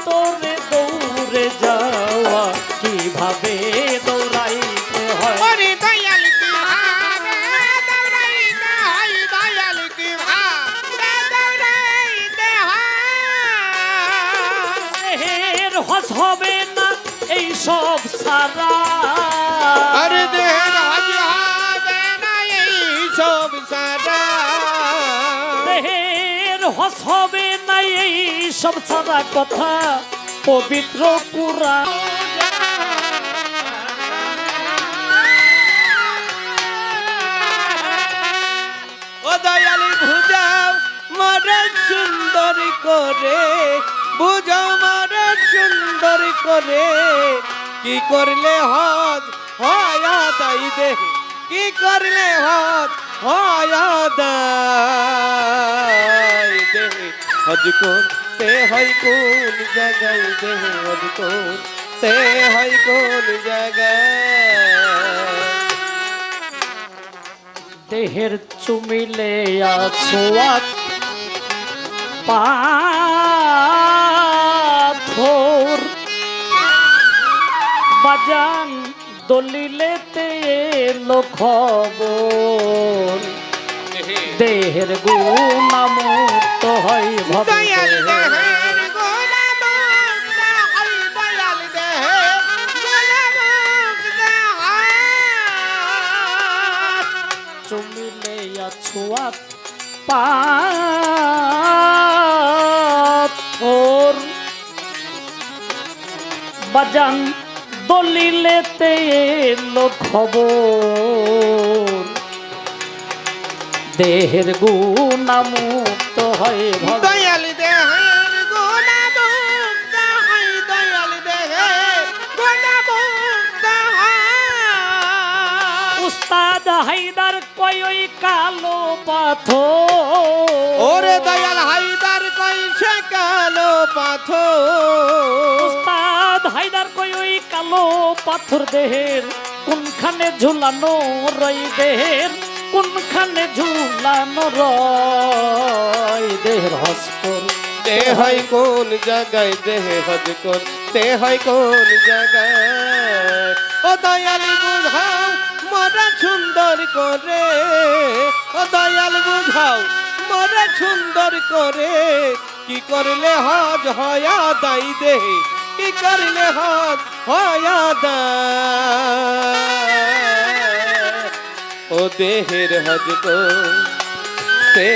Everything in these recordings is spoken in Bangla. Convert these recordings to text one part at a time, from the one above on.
ভিতরে দৌড়ে যাওয়া কিভাবে দৌড়াইতে হয়। ওরে দয়াল কিভাবে দৌড়াইতে হয়, দয়াল কিভাবে দৌড়াইতে হয়। দেহের হজ হবে না এই সব সারা, আরে দেহের হজ হবে না এই সব সারা, দেহের হজ হবে না এই সব সারা কথা পবিত্র কুরআন। ও দয়াল বুঝাও মরে সুন্দর করে, বুঝাও মরে সুন্দর করে, কি করলে হজ হয় আদায় দেহে, কি করলে হজ হয় আদায় দেহে। হজ করতে হয় কোন জায়গায় দেহে, হজ করতে হয় কোন জায়গায়। দেহের চুমিলে ছোঁয়াত পাথর বাজান দলিলেতে এলো খবর, দেহের গুণামুক্ত হয় দয়াল ভবে। দেহের গুণামুক্ত হয়, দয়াল দেহের গুণামুক্ত হয়। চুমিলে ছোঁয়াত পাথর বাজান দলিলেতে এলো খবর, দেহের গুণামুক্ত হয় ভবে। দয়াল দেহের গুণামুক্ত হয়, দয়াল দেহের গুণামুক্ত হয়। উস্তাদ হায়দার কয় ওই কালো পাথর, ওরে দয়াল হায়দার কই সে কালো পাথর, উস্তাদ হায়দার কয় ওই কালো পাথর দেহের কোনখানে ঝুলানো রই, দেহের কোনখানে ঝুলানো রয়, দেহের হজ তে হয় কোন জায়গায়, দেহে হজ করতে হয় কোন জায়গায়। ও দয়াল বুঝাও মরা সুন্দর করে, ও দয়াল বুঝাও মরা সুন্দর করে, কি করলে হজ হয় আদায় দেহে, কি করলে হজ হয় আদায়। ও দেহের হজ করতে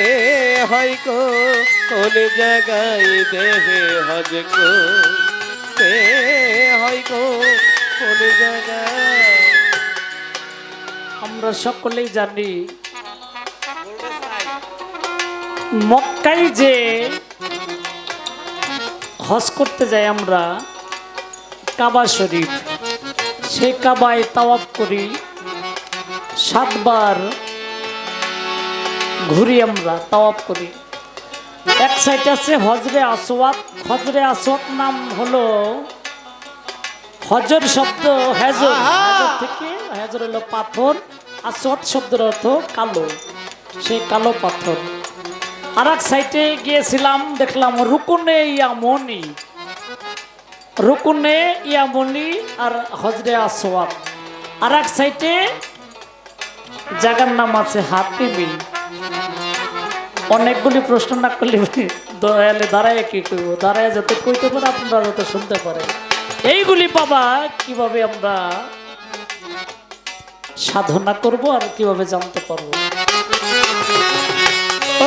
হয় কোন জায়গায়, দেহে হজ করতে হয় কোন জায়গায়। আমরা সকলেই জানি মক্কায় যে হজ করতে যাই আমরা কাবা শরীফ, সেই কাবায় তাওয়াফ করি, 7 বার ঘুরি আমরা, তাওয়াফ করি। এক সাইড আছে হজরে আসওয়াদ, হজরে আসওয়াদ নাম হলো হজর শব্দ হেজর, হেজর থেকে হেজর হলো পাথর, আসওয়াদ শব্দের অর্থ কালো, সেই কালো পাথর। আর এক সাইডে গিয়েছিলাম, দেখলাম রুকুনে ইয়ামনি, রুকুনে ইয়ামনি আর হজরে আসওয়াদ। আর এক সাইডে জায়গার নাম আছে হাতিমি। অনেকগুলি প্রশ্ন না করলে দয়ালে দাঁড়ায় কি করব, দাঁড়ায় যাতে কইতে পারে, আপনারা যাতে শুনতে পারেন। এইগুলি বাবা কিভাবে আমরা সাধনা করব আর কিভাবে জানতে পারবো।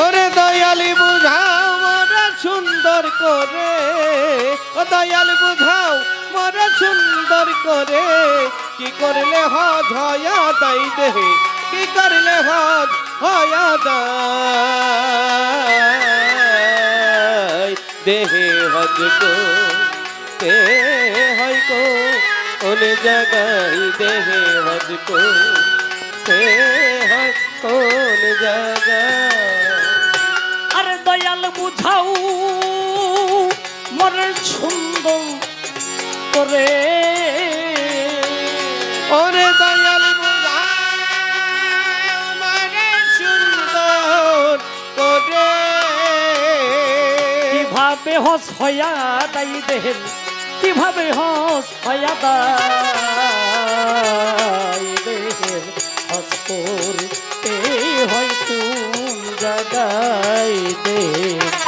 ওরে দয়ালি বুঝাও মরা সুন্দর করে, ও দয়াল বুঝাও মরা সুন্দর করে, কি করলে হজ হয় আদায় দেহে, কি করলে হজ হয় আদায় দেহে। হজ করতে হয় কোন জায়গায়, দেহে হজ করতে হয় কোন জায়গায়। আরে দয়াল বুঝাও মরে সুন্দর করে, ওরে দয়াল বুঝাও মরে সুন্দর করে, কিভাবে কিভাবে হস হইয়া দাই দেহের, কিভাবে হস হইয়া দাই দেহের, হস করতে হয় কোন জায়গায় দেহ